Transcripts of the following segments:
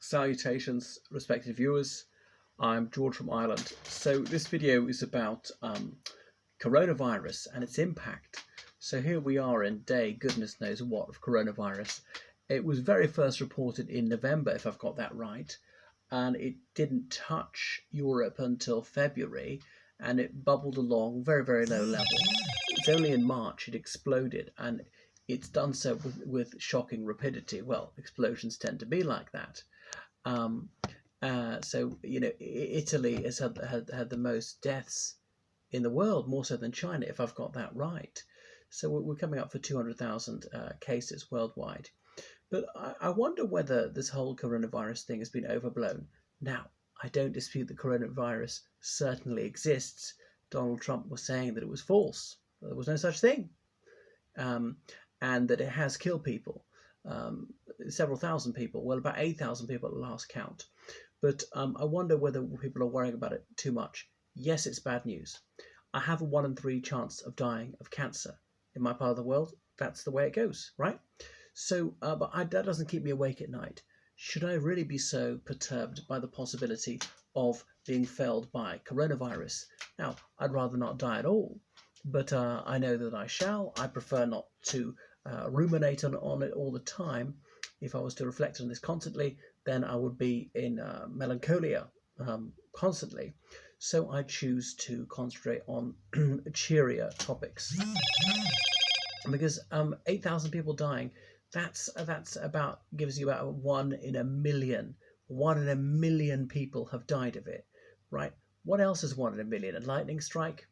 Salutations, respected viewers. I'm George from Ireland. So this video is about coronavirus and its impact. So here we are in day goodness knows what of coronavirus. It was very first reported in November, if I've got that right, and it didn't touch Europe until February, and it bubbled along very, very low level. It's only in March it exploded, and it's done so with shocking rapidity. Well, explosions tend to be like that. Um, Italy has had the most deaths in the world, more so than China, if I've got that right. So we're coming up for 200,000 cases worldwide. But I wonder whether this whole coronavirus thing has been overblown. Now, I don't dispute that coronavirus certainly exists. Donald Trump was saying that it was false. There was no such thing. Um, and that it has killed people, several thousand people, well, about 8,000 people at the last count. But I wonder whether people are worrying about it too much. Yes, it's bad news. I have a 1 in 3 chance of dying of cancer. In my part of the world, that's the way it goes, right? So, that doesn't keep me awake at night. Should I really be so perturbed by the possibility of being felled by coronavirus? Now, I'd rather not die at all, but I know that I shall. I prefer not to ruminate on it all the time. If I was to reflect on this constantly, then I would be in melancholia constantly. So I choose to concentrate on cheerier topics. Because 8,000 people dying, that's about, gives you about 1 in a million. 1 in a million people have died of it, right? What else is 1 in a million? A lightning strike?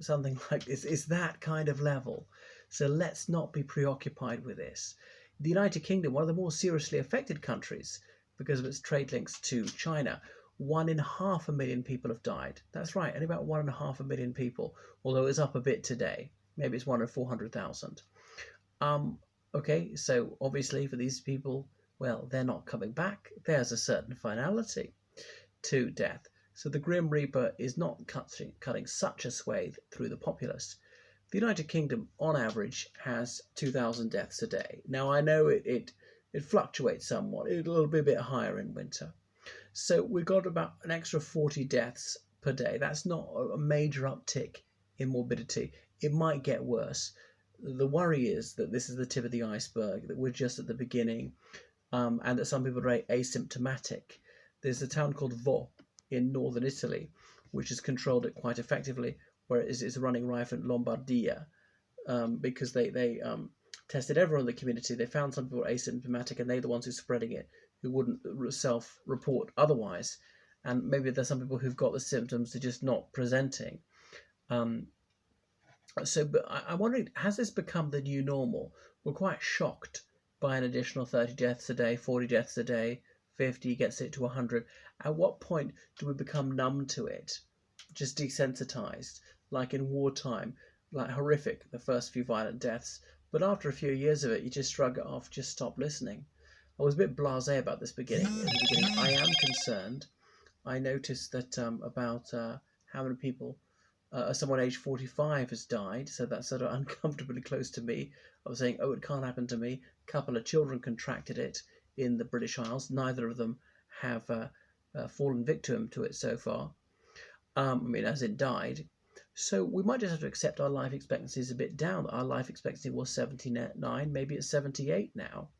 Something like this. It's that kind of level. So let's not be preoccupied with this. The United Kingdom, one of the more seriously affected countries because of its trade links to China, 1 in half a million people have died. That's right, only about 1 in half a million people, although it's up a bit today. Maybe it's 1 in 400,000. Okay, so obviously for these people, well, they're not coming back. There's a certain finality to death. So the Grim Reaper is not cutting such a swathe through the populace. The United Kingdom, on average, has 2,000 deaths a day. Now, I know it fluctuates somewhat. It'll be a bit higher in winter. So we've got about an extra 40 deaths per day. That's not a major uptick in morbidity. It might get worse. The worry is that this is the tip of the iceberg, that we're just at the beginning, and that some people are asymptomatic. There's a town called Vo in northern Italy, which has controlled it quite effectively, where it's running rife in Lombardia, because they tested everyone in the community. They found some people were asymptomatic, and they're the ones who are spreading it, who wouldn't self-report otherwise. And maybe there's some people who've got the symptoms, they're just not presenting. But I'm wondering, has this become the new normal? We're quite shocked by an additional 30 deaths a day, 40 deaths a day, 50 gets it to 100. At what point do we become numb to it? Just desensitized, like in wartime, like horrific, the first few violent deaths. But after a few years of it, you just shrug it off, just stop listening. I was a bit blasé about this beginning. At the beginning, I am concerned. I noticed that about how many people, someone aged 45 has died, so that's sort of uncomfortably close to me. I was saying, oh, it can't happen to me. A couple of children contracted it in the British Isles. Neither of them have fallen victim to it so far. As in died. So we might just have to accept our life expectancy is a bit down. Our life expectancy was 79, maybe it's 78 now.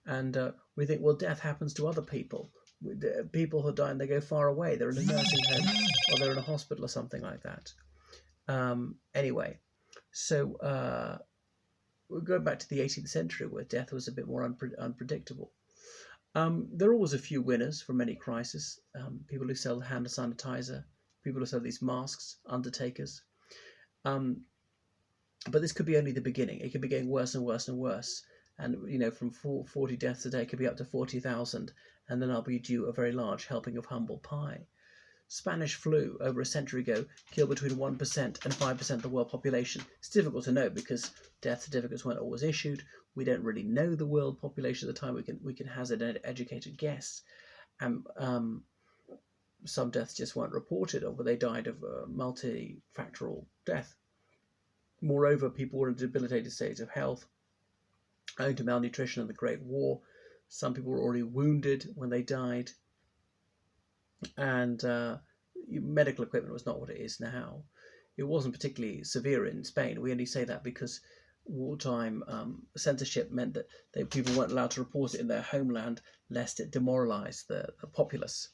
And we think, well, death happens to other people. People who die and they go far away. They're in a nursing home or they're in a hospital or something like that. Anyway, so we're going back to the 18th century where death was a bit more unpredictable. There are always a few winners from any crisis. People who sell hand sanitizer, people who sell these masks, undertakers. But this could be only the beginning. It could be getting worse and worse and worse. And, from 40 deaths a day could be up to 40,000. And then I'll be due a very large helping of humble pie. Spanish flu over a century ago killed between 1% and 5% of the world population. It's difficult to know because death certificates weren't always issued. We don't really know the world population at the time. We can hazard an educated guess. Some deaths just weren't reported, or they died of a multifactorial death. Moreover, people were in a debilitated state of health owing to malnutrition and the Great War. Some people were already wounded when they died, and medical equipment was not what it is now. It wasn't particularly severe in Spain. We only say that because wartime censorship meant that people weren't allowed to report it in their homeland lest it demoralised the populace.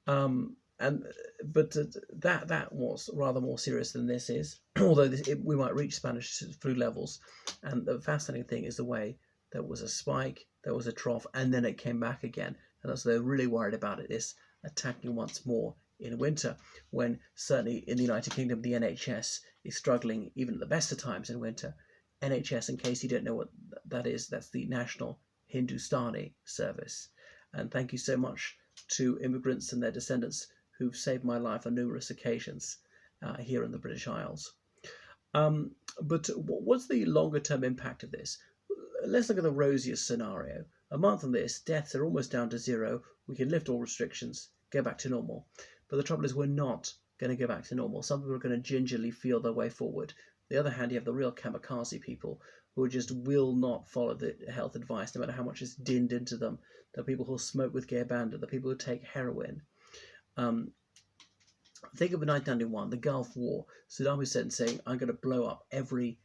And but that was rather more serious than this is. Although we might reach Spanish flu levels, and the fascinating thing is the way there was a spike, there was a trough, and then it came back again. And that's they're really worried about it is attacking once more in winter, when certainly in the United Kingdom the NHS is struggling even at the best of times in winter. NHS, in case you don't know what that is, that's the National Hindustani Service. And thank you so much to immigrants and their descendants who've saved my life on numerous occasions here in the British Isles. But what's the longer term impact of this? Let's look at the rosiest scenario. A month on this, deaths are almost down to zero. We can lift all restrictions, go back to normal. But the trouble is we're not going to go back to normal. Some people are going to gingerly feel their way forward. On the other hand, you have the real kamikaze people who just will not follow the health advice, no matter how much is dinned into them. The people who smoke with gay abandon, the people who take heroin. Think of 1991, the Gulf War. Saddam Hussein saying, I'm going to blow up every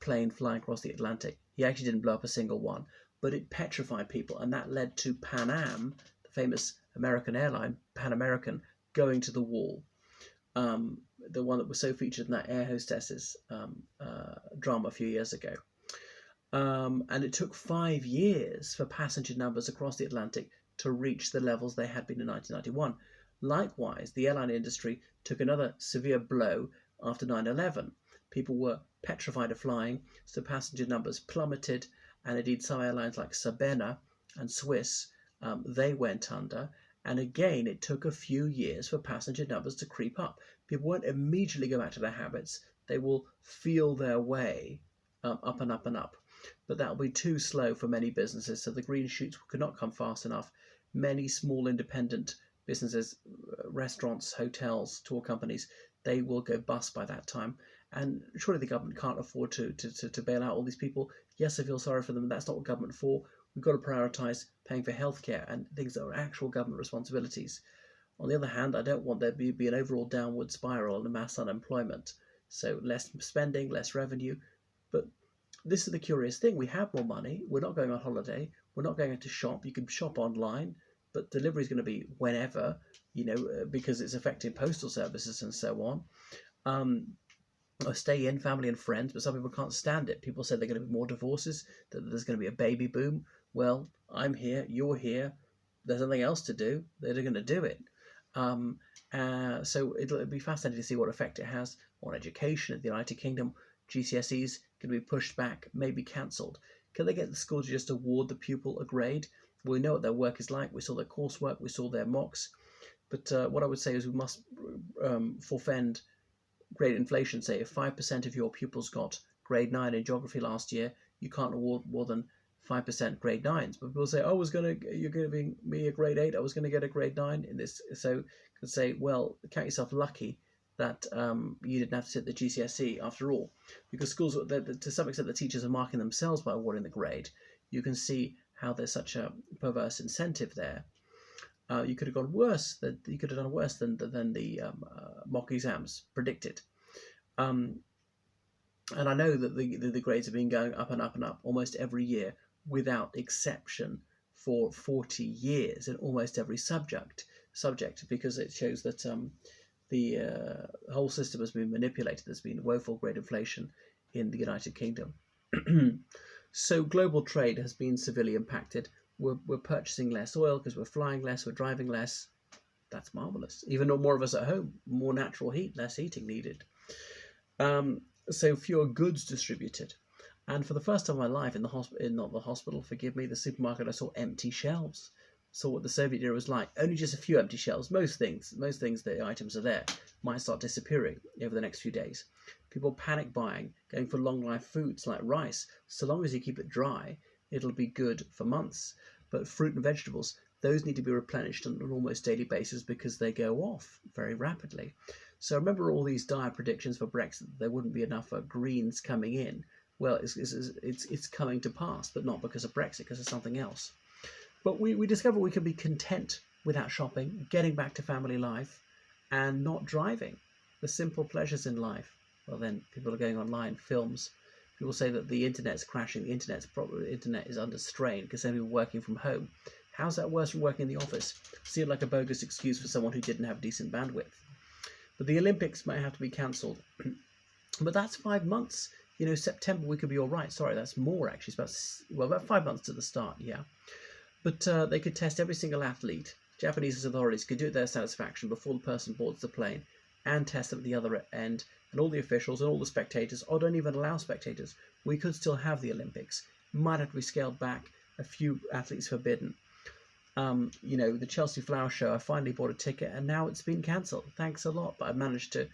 plane flying across the Atlantic. He actually didn't blow up a single one, but it petrified people, and that led to Pan Am, the famous American airline, Pan American, going to the wall. The one that was so featured in that Air Hostesses drama a few years ago. And it took 5 years for passenger numbers across the Atlantic to reach the levels they had been in 1991. Likewise, the airline industry took another severe blow after 9/11. People were petrified of flying, so passenger numbers plummeted, and indeed some airlines like Sabena and Swiss, they went under. And again, it took a few years for passenger numbers to creep up. People won't immediately go back to their habits. They will feel their way up and up and up. But that will be too slow for many businesses, so the green shoots could not come fast enough. Many small independent businesses, restaurants, hotels, tour companies, they will go bust by that time. And surely the government can't afford to bail out all these people. Yes, I feel sorry for them, but that's not what government for. We've got to prioritise paying for healthcare and things that are actual government responsibilities. On the other hand, I don't want there to be an overall downward spiral and mass unemployment. So less spending, less revenue. But this is the curious thing. We have more money. We're not going on holiday. We're not going to shop. You can shop online, but delivery is going to be whenever, because it's affecting postal services and so on. Stay in, family and friends, but some people can't stand it. People say they're going to be more divorces, that there's going to be a baby boom. Well, I'm here, you're here, there's nothing else to do, they're going to do it. So it'll be fascinating to see what effect it has on education in the United Kingdom. GCSEs can be pushed back, maybe cancelled. Can they get the school to just award the pupil a grade? We know what their work is like, we saw their coursework, we saw their mocks, but what I would say is we must forfend grade inflation. Say if 5% of your pupils got grade 9 in geography last year, you can't award more than 5% grade 9s. But people say, you're giving me a grade 8, I was going to get a grade 9 in this. So you could say, well, count yourself lucky that you didn't have to sit the GCSE after all. Because schools, to some extent, the teachers are marking themselves by awarding the grade. You can see how there's such a perverse incentive there. You could have gone worse. You could have done worse than the mock exams predicted. And I know that the grades have been going up and up and up almost every year, without exception, for 40 years in almost every subject, because it shows that the whole system has been manipulated. There's been woeful grade inflation in the United Kingdom. So global trade has been severely impacted. We're purchasing less oil because we're flying less, we're driving less. That's marvellous. Even more of us at home, more natural heat, less heating needed. So fewer goods distributed. And for the first time in my life, the supermarket, I saw empty shelves. Saw what the Soviet era was like. Only just a few empty shelves. Most things, the items are there, might start disappearing over the next few days. People panic buying, going for long life foods like rice. So long as you keep it dry, it'll be good for months. But fruit and vegetables, those need to be replenished on an almost daily basis because they go off very rapidly. So remember all these dire predictions for Brexit, there wouldn't be enough Greens coming in. Well, it's coming to pass, but not because of Brexit, because of something else. But we discovered we could be content without shopping, getting back to family life, and not driving. The simple pleasures in life. Well, then people are going online, films. People say that the internet's crashing. The internet is under strain because they're working from home. How's that worse from working in the office? Seemed like a bogus excuse for someone who didn't have decent bandwidth. But the Olympics might have to be cancelled. But that's 5 months. September we could be all right. Sorry, that's more actually. It's about 5 months to the start, yeah. But they could test every single athlete. Japanese authorities could do it to their satisfaction before the person boards the plane and test them at the other end. And all the officials and all the spectators, or don't even allow spectators. We could still have the Olympics. Might have to be scaled back. A few athletes forbidden. The Chelsea Flower Show, I finally bought a ticket and now it's been cancelled. Thanks a lot, but I managed to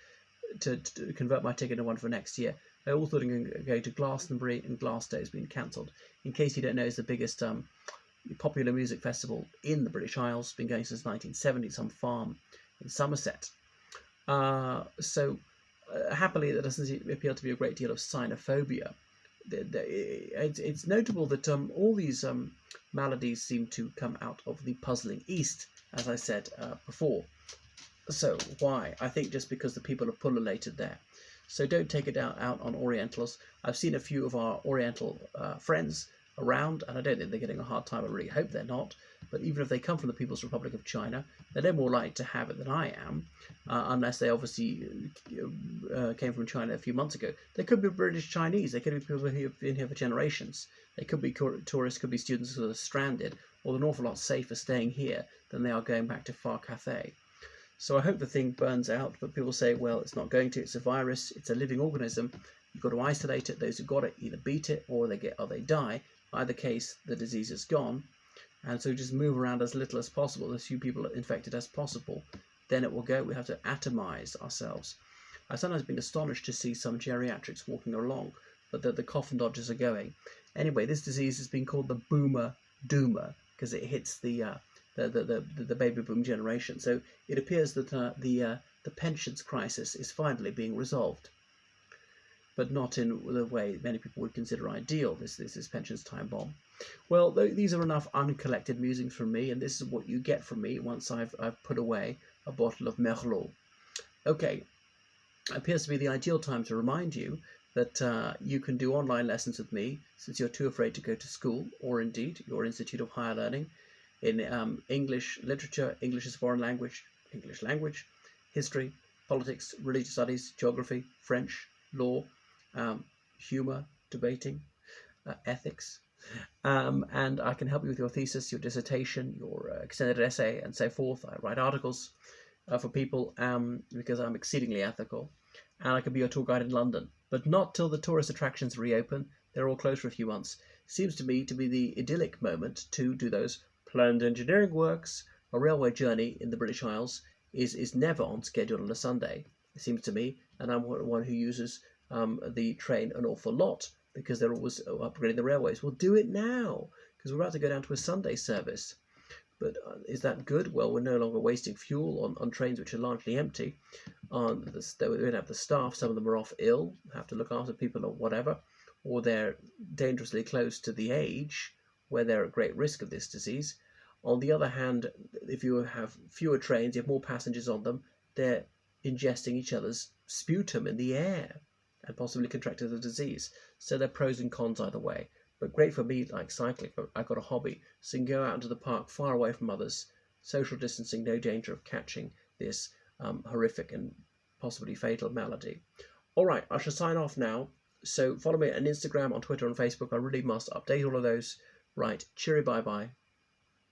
convert my ticket to one for next year. I also thought I'm going to go to Glastonbury, and Glasgow has been cancelled. In case you don't know, it's the biggest popular music festival in the British Isles. It's been going since 1970, some farm in Somerset. Happily, there doesn't appear to be a great deal of xenophobia. It's notable that all these maladies seem to come out of the puzzling East, as I said before. So why? I think just because the people are pullulated there. So don't take it out on Orientals. I've seen a few of our Oriental friends around, and I don't think they're getting a hard time. I really hope they're not. But even if they come from the People's Republic of China, they're no more likely to have it than I am, unless they obviously came from China a few months ago. They could be British Chinese. They could be people who have been here for generations. They could be tourists, could be students who are stranded, or they're an awful lot safer staying here than they are going back to far Cathay. So I hope the thing burns out, but people say, well, it's not going to. It's a virus. It's a living organism. You've got to isolate it. Those who got it either beat it or they die. Either case, the disease is gone. And so just move around as little as possible, as few people are infected as possible. Then it will go. We have to atomize ourselves. I've sometimes been astonished to see some geriatrics walking along, but the coffin dodgers are going. Anyway, this disease has been called the boomer doomer because it hits the baby boom generation. So it appears that the pensions crisis is finally being resolved, but not in the way many people would consider ideal. This is pensions time bomb. Well, these are enough uncollected musings from me, and this is what you get from me once I've put away a bottle of Merlot. Okay, appears to be the ideal time to remind you that you can do online lessons with me since you're too afraid to go to school, or indeed your Institute of Higher Learning, in English literature, English as a foreign language, English language, history, politics, religious studies, geography, French, law, humour, debating, ethics. And I can help you with your thesis, your dissertation, your extended essay, and so forth. I write articles for people because I'm exceedingly ethical. And I can be your tour guide in London, but not till the tourist attractions reopen. They're all closed for a few months. Seems to me to be the idyllic moment to do those planned engineering works. A railway journey in the British Isles is never on schedule on a Sunday, it seems to me, and I'm one who uses the train an awful lot because they're always upgrading the railways. Well, do it now, because we're about to go down to a Sunday service. But is that good? Well, we're no longer wasting fuel on trains which are largely empty. They don't have the staff. Some of them are off ill, have to look after people or whatever, or they're dangerously close to the age where they're at great risk of this disease. On the other hand, if you have fewer trains, you have more passengers on them, they're ingesting each other's sputum in the air and possibly contracting the disease. So there are pros and cons either way. But great for me, like cycling. I've got a hobby, so you can go out into the park far away from others, social distancing, no danger of catching this horrific and possibly fatal malady. All right, I shall sign off now. So follow me on Instagram, on Twitter, on Facebook. I really must update all of those. Right, cheery, bye-bye.